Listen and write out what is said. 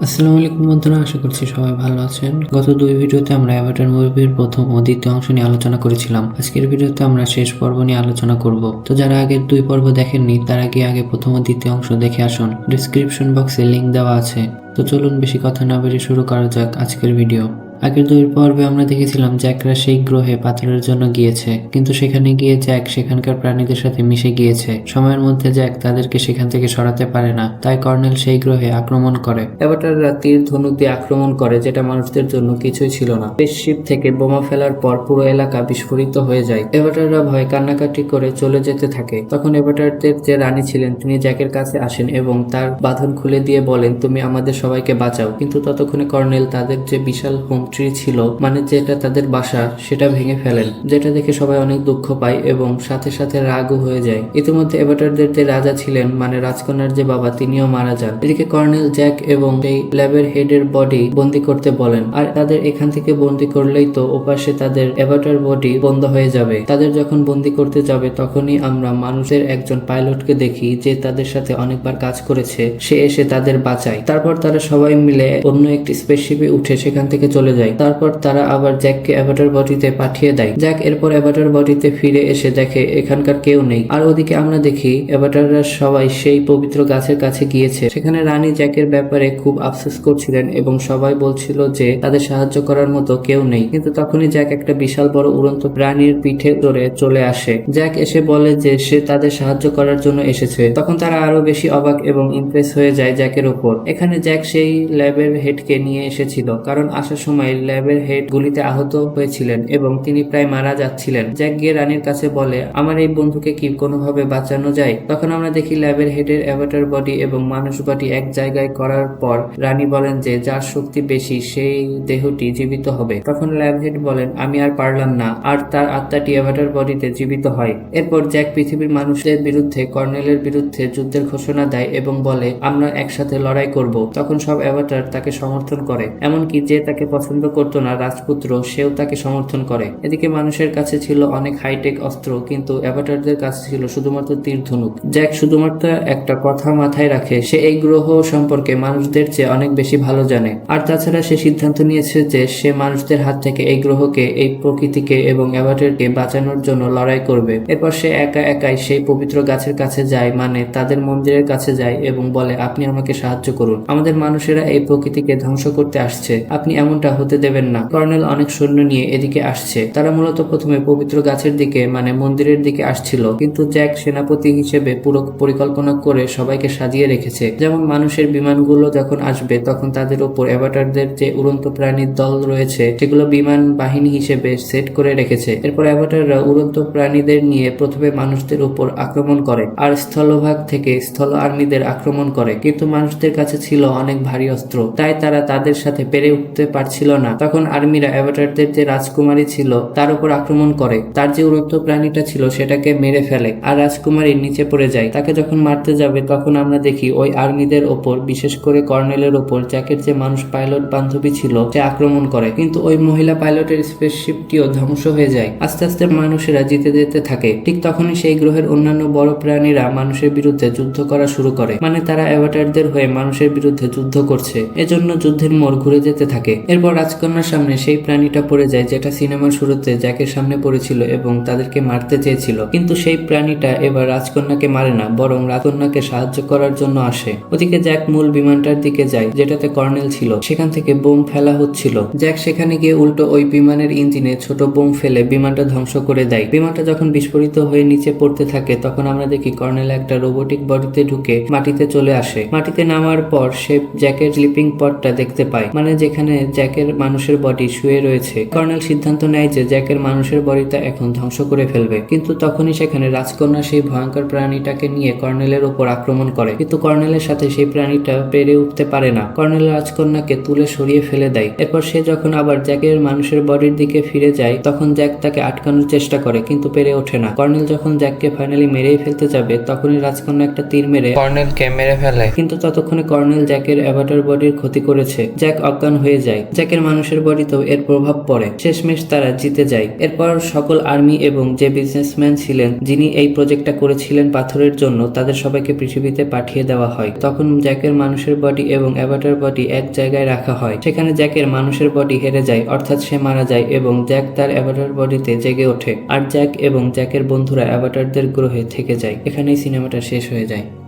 আসসালামু আলাইকুম বন্ধুরা, আশা করছি সবাই ভালো আছেন। গত দুই ভিডিওতে আমরা অ্যাভাটার মুভির প্রথম ও দ্বিতীয় অংশ নিয়ে আলোচনা করেছিলাম। আজকের ভিডিওতে আমরা শেষ পর্ব নিয়ে আলোচনা করব। তো যারা আগের দুই পর্ব দেখেননি তারা গিয়ে আগে প্রথম ও দ্বিতীয় অংশ দেখে আসুন। ডিসক্রিপশন বক্সে লিংক দেওয়া আছে। তো চলুন বেশি কথা না বেরিয়ে শুরু করা যাক আজকের ভিডিও। আগের দুই পর্বে আমরা দেখেছিলাম জ্যাকরা সেই গ্রহে পাথরের জন্য গিয়েছে, কিন্তু সেখানে গিয়ে জ্যাক সেখানকার প্রাণীদের সাথে মিশে গিয়েছে। সময়ের মধ্যে জ্যাক তাদেরকে সেখান থেকে সরাতে পারে না, তাই কর্নেল সেই গ্রহে আক্রমণ করে। অ্যাভাটাররা তীর ধনুক দিয়ে আক্রমণ করে, যেটা মানুষদের জন্য কিছুই ছিল না। স্পেসশিপ থেকে বোমা ফেলার পর পুরো এলাকা বিস্ফোরিত হয়ে যায়। অ্যাভাটাররা ভয় কান্নাকাটি করে চলে যেতে থাকে। তখন অ্যাভাটারদের যে রানী ছিলেন তিনি জ্যাকের কাছে আসেন এবং তার বাঁধন খুলে দিয়ে বলেন, তুমি আমাদের সবাইকে বাঁচাও। কিন্তু ততক্ষণে কর্নেল তাদের যে বিশাল হোম ট্রি ছিল, মানে যেটা তাদের বাসা, সেটা ভেঙে ফেলেন, যেটা দেখে সবাই অনেক দুঃখ পায় এবং সাথে সাথে রাগও হয়ে যায়। ইতিমধ্যে অ্যাভাটারদের যে রাজা ছিলেন, মানে রাজকন্যার যে বাবা, তিনিও মারা যান। এদিকে কর্নেল জ্যাক এবং সেই ল্যাবের হেডের বডি বন্দি করতে বলেন, আর তাদের এখান থেকে বন্দি করলেই তো ওপাশে তাদের অ্যাভাটার বডি বন্ধ হয়ে যাবে। তাদের যখন বন্দি করতে যাবে তখনই আমরা মানুষের একজন পাইলটকে দেখি যে তাদের সাথে অনেকবার কাজ করেছে, সে এসে তাদের বাঁচায়। তারপর তারা সবাই মিলে অন্য একটি স্পেসশিপে উঠে সেখান থেকে চলে যায়। তারপর তারা আবার জ্যাককে অ্যাভাটার বডিতে পাঠিয়ে দেয়। জ্যাক এরপর অ্যাভাটার বডিতে ফিরে এসে দেখে এখানকার কেউ নেই। আর ওদিকে আমরা দেখি অ্যাভাটাররা সবাই সেই পবিত্র গাছের কাছে গিয়েছে। সেখানে রানী জ্যাকের ব্যাপারে খুব আফসোস করছিলেন এবং সবাই বলছিল যে তাদের সাহায্য করার মতো কেউ নেই। কিন্তু তখনই জ্যাক একটা বিশাল বড় উড়ন্ত প্রাণীর পিঠে ধরে চলে আসে। জ্যাক এসে বলে যে সে তাদের সাহায্য করার জন্য এসেছে। তখন তারা আরো বেশি অবাক এবং ইমপ্রেস হয়ে যায় জ্যাকের উপর। এখানে জ্যাক সেই ল্যাবের হেডকে নিয়ে এসেছিল, কারণ আসার সময় ল্যাবের হেড গুলিতে আহত হয়েছিলেন এবং তিনি প্রায় মারা যাচ্ছিলেন। জ্যাক গিয়ে রানীর কাছে বলে, আমার এই বন্ধুকে কি কোনোভাবে বাঁচানো যায়? তখন আমরা দেখি ল্যাবের হেডের অ্যাভাটার বডি এবং মানুষ বডি এক জায়গায় করার পর রানী বলেন যে যার শক্তি বেশি সেই দেহটি জীবিত হবে। তখন ল্যাব হেড বলেন, আমি আর পারলাম না, আর তার আত্মাটি অ্যাভাটার বডিতে জীবিত হয়। এরপর জ্যাক পৃথিবীর মানুষদের বিরুদ্ধে কর্নেলের বিরুদ্ধে যুদ্ধের ঘোষণা দেয় এবং বলে, আমরা একসাথে লড়াই করব। তখন সব অ্যাভাটার তাকে সমর্থন করে, এমনকি যে তাকে পছন্দ করতো না, রাজপুত্র, সেও তাকে সমর্থন করে। এদিকে মানুষের কাছে ছিল অনেক হাইটেক অস্ত্র, কিন্তু অ্যাভাটারদের কাছে ছিল শুধুমাত্র তীর ধনুক। জ্যাক শুধুমাত্র একটা কথা মাথায় রাখে, সে এই গ্রহ সম্পর্কে মানুষদের চেয়ে অনেক বেশি ভালো জানে। আর তাছাড়া সে সিদ্ধান্ত নিয়েছে যে সে মানুষদের হাত থেকে এই গ্রহকে, এই প্রকৃতিকে এবং অ্যাভাটারকে বাঁচানোর জন্য লড়াই করবে। এরপর সে একা একাই সেই পবিত্র গাছের কাছে যায়, মানে তাদের মন্দিরের কাছে যায় এবং বলে, আপনি আমাকে সাহায্য করুন, আমাদের মানুষেরা এই প্রকৃতিকে ধ্বংস করতে আসছে, আপনি এমনটা হতে দেবেন না। কর্নেল অনেক সৈন্য নিয়ে এদিকে আসছে। তারা মূলত প্রথমে পবিত্র গাছের দিকে, মানে মন্দিরের দিকে আসছিল, কিন্তু জ্যাক সেনাপতি হিসেবে পুরো পরিকল্পনা করে সবাইকে সাজিয়ে রেখেছে। যেমন মানুষের বিমানগুলো যখন আসবে তখন তাদের উপর অ্যাভাটারদের যে উড়ন্ত প্রাণীর দল রয়েছে সেগুলো বিমান বাহিনী হিসেবে সেট করে রেখেছে। এরপর অ্যাভাটাররা উড়ন্ত প্রাণীদের নিয়ে প্রথমে মানুষদের উপর আক্রমণ করে আর স্থলভাগ থেকে স্থল আর্মিদের আক্রমণ করে, কিন্তু মানুষদের কাছে ছিল অনেক ভারী অস্ত্র, তাই তারা তাদের সাথে পেরে উঠতে পারছিল না। তখন আর্মিরা অ্যাভাটারদের যে রাজকুমারী ছিল তার উপর আক্রমণ করে, তার যে উড়ন্ত প্রাণীটা ছিল সেটাকে মেরে ফেলে আর রাজকুমারী নিচে পড়ে যায়। তাকে যখন মারতে যাবে তখন আমরা দেখি ওই আর্মিদের ওপর, বিশেষ করে কর্নেলের ওপর জ্যাকের যে মানুষ পাইলট বান্ধবী ছিল সে আক্রমণ করে, কিন্তু ওই মহিলা পাইলটের স্পেসশিপটিও ধ্বংস হয়ে যায়। আস্তে আস্তে মানুষেরা জিতে যেতে থাকে। ঠিক তখনই সেই গ্রহের অন্যান্য বড় প্রাণীরা মানুষের বিরুদ্ধে যুদ্ধ করা শুরু করে, মানে তারা অ্যাভাটারদের হয়ে মানুষের বিরুদ্ধে যুদ্ধ করছে। এজন্য যুদ্ধের মোড় ঘুরে যেতে থাকে। এরপর রাজকন্যার সামনে সেই প্রাণীটা পড়ে যায় যেটা সিনেমার শুরুতে জ্যাকের সামনে পড়েছিল এবং তাদেরকে মারতে চেয়েছিল, কিন্তু সেই প্রাণীটা এবার রাজকন্যাকে মারে না, বরং রাজকন্যাকে সাহায্য করার জন্য আসে। ওদিকে জ্যাক মূল বিমানটার দিকে যায় যেটাতে কর্নেল ছিল, সেখান থেকে বোম ফেলা হচ্ছিল। জ্যাক সেখানে গিয়ে উল্টো ওই বিমানের ইঞ্জিনে ছোট বোম ফেলে বিমানটা ধ্বংস করে দেয়। বিমানটা যখন বিস্ফোরিত হয়ে নিচে পড়তে থাকে তখন আমরা দেখি কর্নেল একটা রোবোটিক বডিতে ঢুকে মাটিতে চলে আসে। মাটিতে নামার পর সে জ্যাকের স্লিপিং পডটা দেখতে পায়, মানে যেখানে জ্যাকের মানুষের বডি শুয়ে রয়েছে। কর্নেল সিদ্ধান্ত নেয় যে জ্যাকের মানুষের বডিটা এখন ধ্বংস করে ফেলবে, কিন্তু তখনই সেখানে রাজকন্যা সেই ভয়ঙ্কর প্রাণীটাকে নিয়ে কর্নেলের ওপর আক্রমণ করে, কিন্তু কর্নেলের সাথে সেই প্রাণীটা পেরে উঠতে পারে না। কর্নেল রাজকন্যাকে তুলে সরিয়ে ফেলে দেয়। এরপর সে যখন আবার জ্যাকের মানুষের বডির দিকে ফিরে যায় তখন জ্যাক তাকে আটকানোর চেষ্টা করে, কিন্তু পেরে ওঠে না। কর্নেল যখন জ্যাককে ফাইনালি মেরেই ফেলতে যাবে তখনই রাজকন্যা একটা তীর মেরে কর্নেলকে মেরে ফেলে, কিন্তু ততক্ষণে কর্নেল জ্যাকের অ্যাভাটার বডির ক্ষতি করেছে। জ্যাক অজ্ঞান হয়ে যায়। জ্যাকের জ্যাকের মানুষের বডিতেও এর প্রভাব পড়ে। শেষমেশ তারা জিতে যায়। এরপর সকল আর্মি এবং যে বিজনেসম্যান ছিলেন যিনি এই প্রজেক্টটা করেছিলেন পাথরের জন্য, তাদের সবাইকে পৃথিবীতে পাঠিয়ে দেওয়া হয়। তখন জ্যাকের মানুষের বডি এবং অ্যাভাটার বডি এক জায়গায় রাখা হয়। সেখানে জ্যাকের মানুষের বডি হেরে যায়, অর্থাৎ সে মারা যায় এবং জ্যাক তার অ্যাভাটার বডিতে জেগে ওঠে। আর জ্যাক এবং জ্যাকের বন্ধুরা অ্যাভাটারদের গ্রহে থেকে যায়। এখানেই সিনেমাটা শেষ হয়ে যায়।